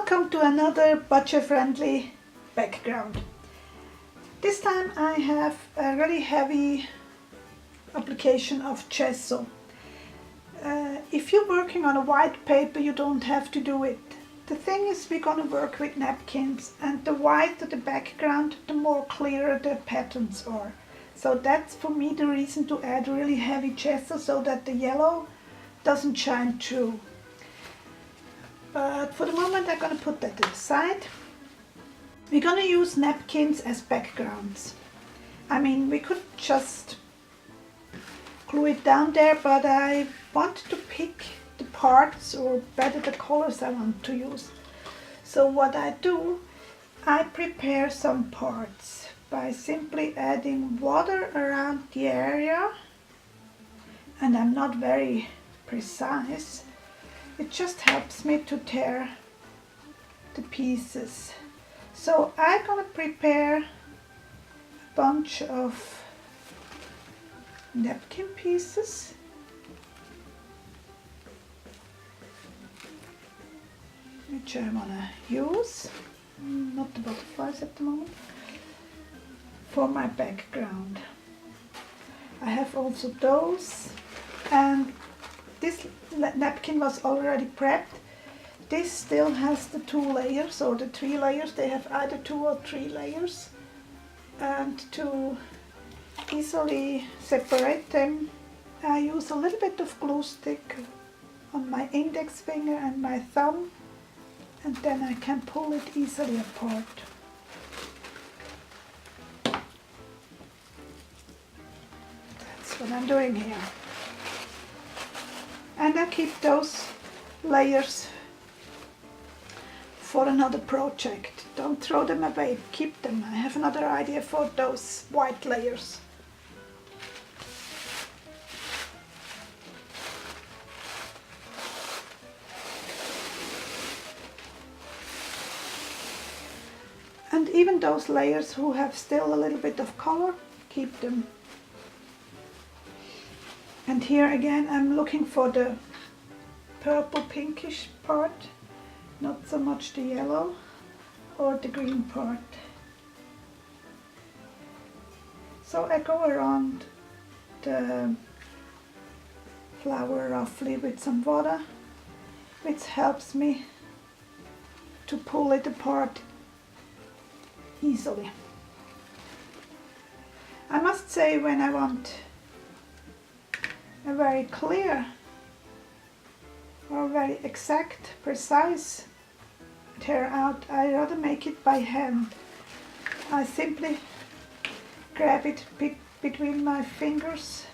Welcome to another budget-friendly background. This time I have a really heavy application of Gesso. If you're working on a white paper, you don't have to do it. The thing is, we're going to work with napkins, and the whiter the background, the more clearer the patterns are. So that's for me the reason to add really heavy Gesso, so that the yellow doesn't shine through. But for the moment I'm going to put that to the side. We're going to use napkins as backgrounds. I mean, we could just glue it down there, but I want to pick the parts, or better the colors I want to use. So what I do, I prepare some parts by simply adding water around the area, and I'm not very precise. It just helps me to tear the pieces. So I'm going to prepare a bunch of napkin pieces. Which I want to use, not the butterflies at the moment, for my background. I have also those, and this napkin was already prepped. This still has the 2 layers or the 3 layers. They have either 2 or 3 layers, and to easily separate them I use a little bit of glue stick on my index finger and my thumb, and then I can pull it easily apart. That's what I'm doing here. And I keep those layers for another project. Don't throw them away, keep them. I have another idea for those white layers. And even those layers who have still a little bit of color, keep them. And here again I'm looking for the purple pinkish part, not so much the yellow or the green part. So I go around the flower roughly with some water, which helps me to pull it apart easily. I must say, when I want a very clear or very exact, precise tear out, I rather make it by hand. I simply grab it between my fingers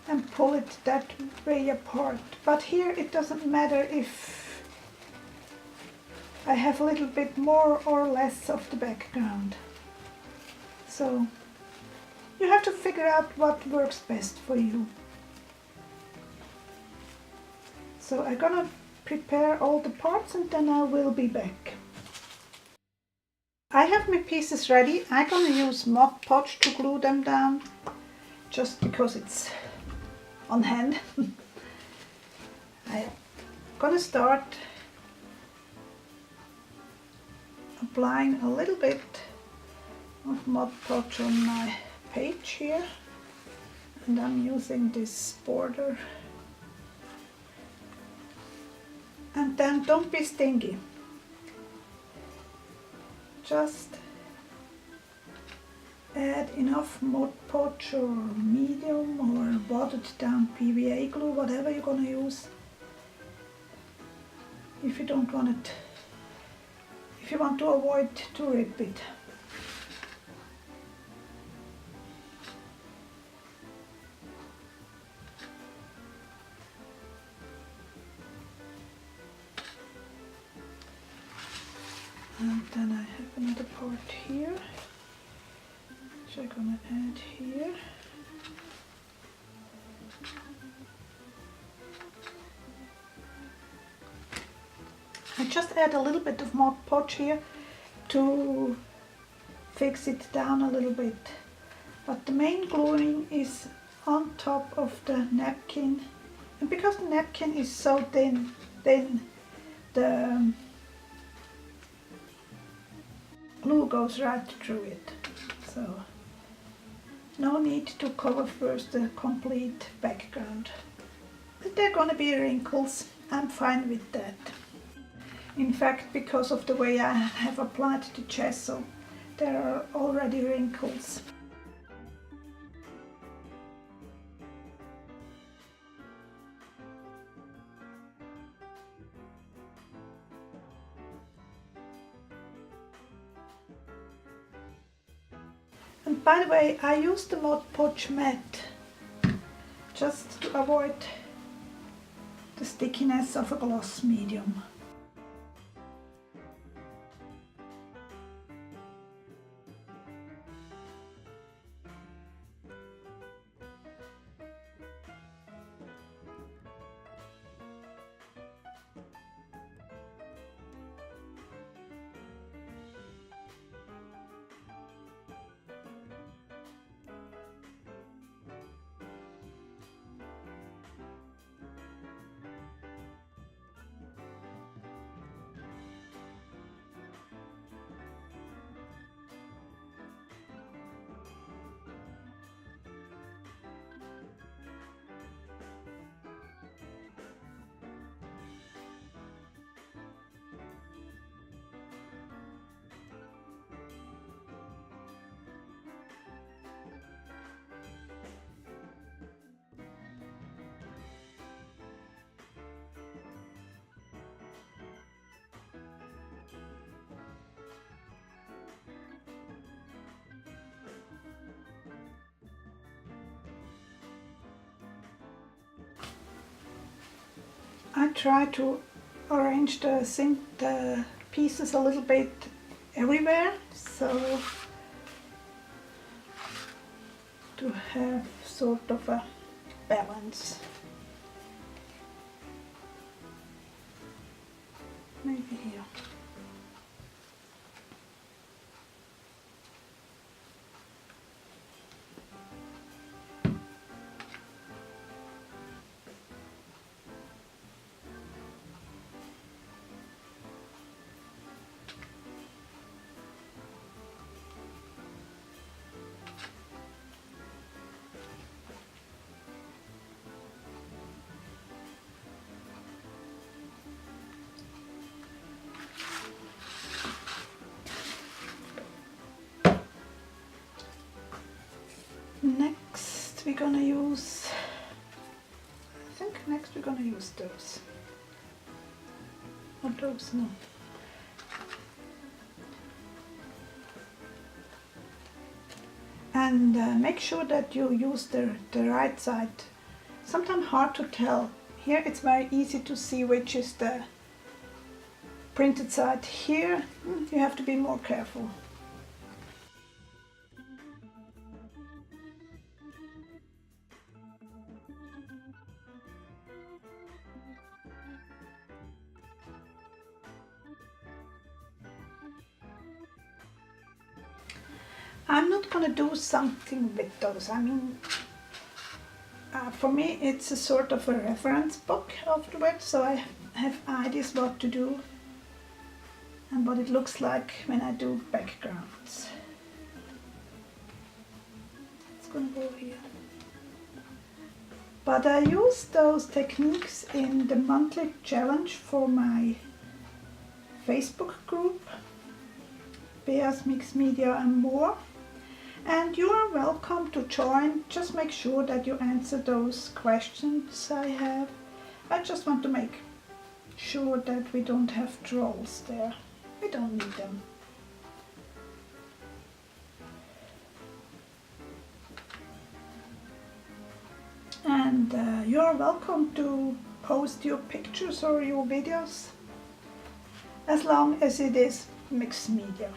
and pull it that way apart. But here it doesn't matter if I have a little bit more or less of the background. So you have to figure out what works best for you. So I'm gonna prepare all the parts and then I will be back. I have my pieces ready. I'm gonna use Mod Podge to glue them down, just because it's on hand. I'm gonna start applying a little bit of Mod Podge on my page here, and I'm using this border. And then don't be stingy. Just add enough Mod Podge or medium or watered down PVA glue, whatever you're gonna use. If you don't want it, if you want to avoid to rip it. And then I have another part here, which I'm gonna add here. I just add a little bit of Mod Podge here to fix it down a little bit. But the main gluing is on top of the napkin, and because the napkin is so thin, the glue goes right through it. So no need to cover first the complete background. But there are gonna be wrinkles. I'm fine with that. In fact, because of the way I have applied the gesso, there are already wrinkles. And by the way, I use the Mod Podge matte just to avoid the stickiness of a gloss medium. I try to arrange the pieces a little bit everywhere, so to have sort of a balance. Maybe here. Next we're gonna use, I think next we're gonna use those. Or those, no. And make sure that you use the right side. Sometimes hard to tell. Here it's very easy to see which is the printed side. Here you have to be more careful. I'm not gonna do something with those. I mean, for me it's a sort of a reference book afterwards, so I have ideas what to do and what it looks like when I do backgrounds. It's gonna go here. But I use those techniques in the monthly challenge for my Facebook group, Bea's Mixed Media and More. And you are welcome to join. Just make sure that you answer those questions I have. I just want to make sure that we don't have trolls there. We don't need them. And you're welcome to post your pictures or your videos as long as it is mixed media.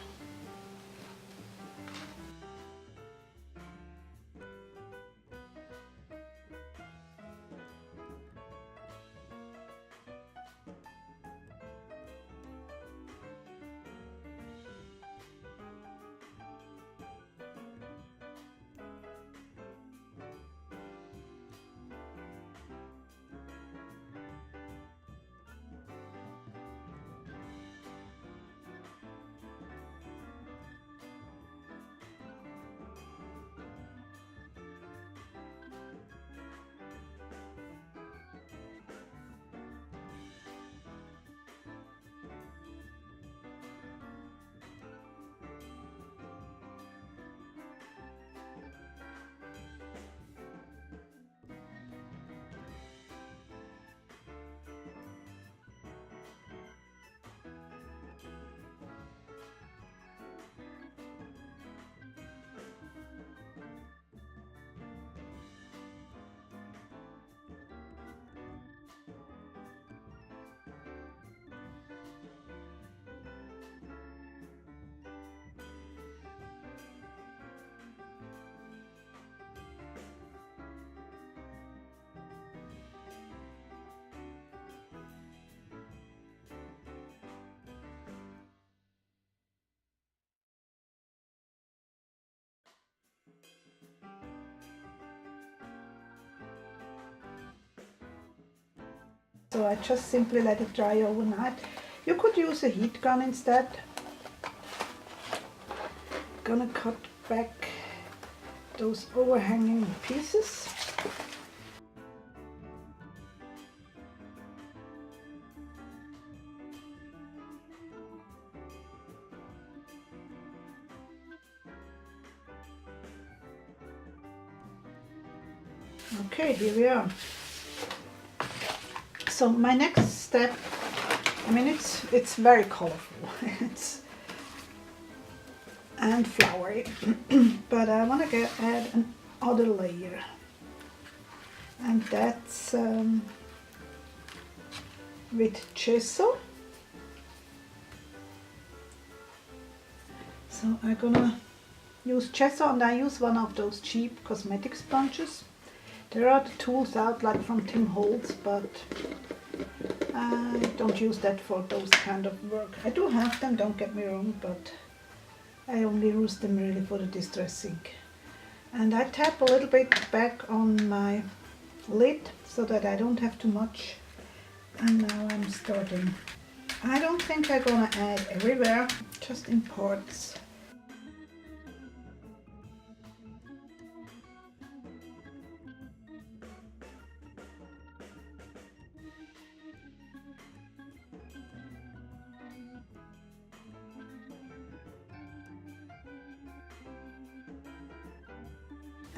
so I just simply let it dry overnight. You could use a heat gun instead. Gonna cut back those overhanging pieces. Okay, here we are. So my next step, I mean it's very colorful and flowery, but I want to add another layer, and that's with gesso. So I'm gonna use gesso, and I use one of those cheap cosmetic sponges. There are the tools out like from Tim Holtz, but I don't use that for those kind of work. I do have them, don't get me wrong, but I only use them really for the distressing. And I tap a little bit back on my lid so that I don't have too much. And now I'm starting. I don't think I'm gonna add everywhere, just in parts.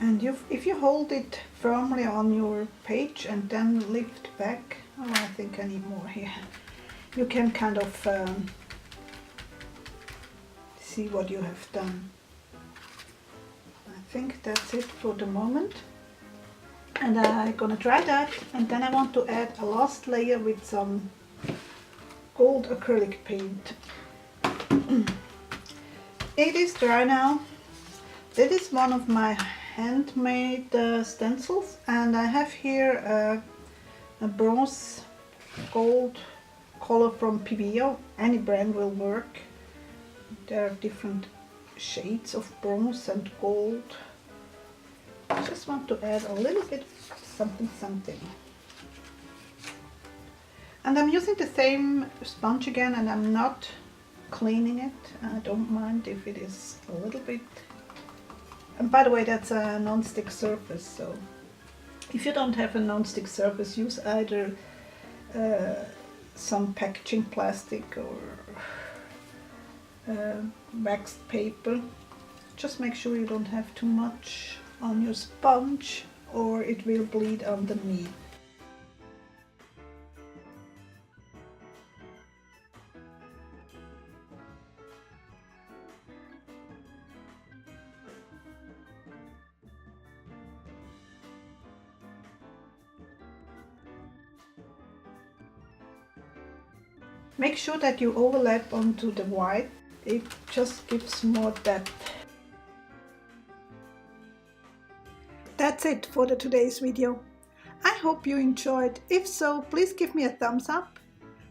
And if you hold it firmly on your page and then lift back, oh, I think I need more here. You can kind of see what you have done. I think that's it for the moment. And I'm gonna try that, and then I want to add a last layer with some gold acrylic paint. It is dry now. This is one of my handmade stencils, and I have here a bronze gold color from PBO. Any brand will work. There are different shades of bronze and gold. I just want to add a little bit something. And I'm using the same sponge again, and I'm not cleaning it. I don't mind if it is a little bit. And by the way, that's a non-stick surface, so if you don't have a non-stick surface, use either some packaging plastic or waxed paper. Just make sure you don't have too much on your sponge or it will bleed underneath. Make sure that you overlap onto the white. It just gives more depth. That's it for today's video. I hope you enjoyed. If so, please give me a thumbs up,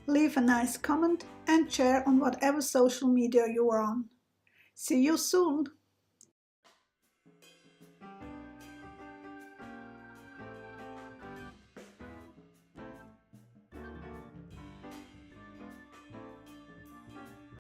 leave a nice comment and share on whatever social media you are on. See you soon!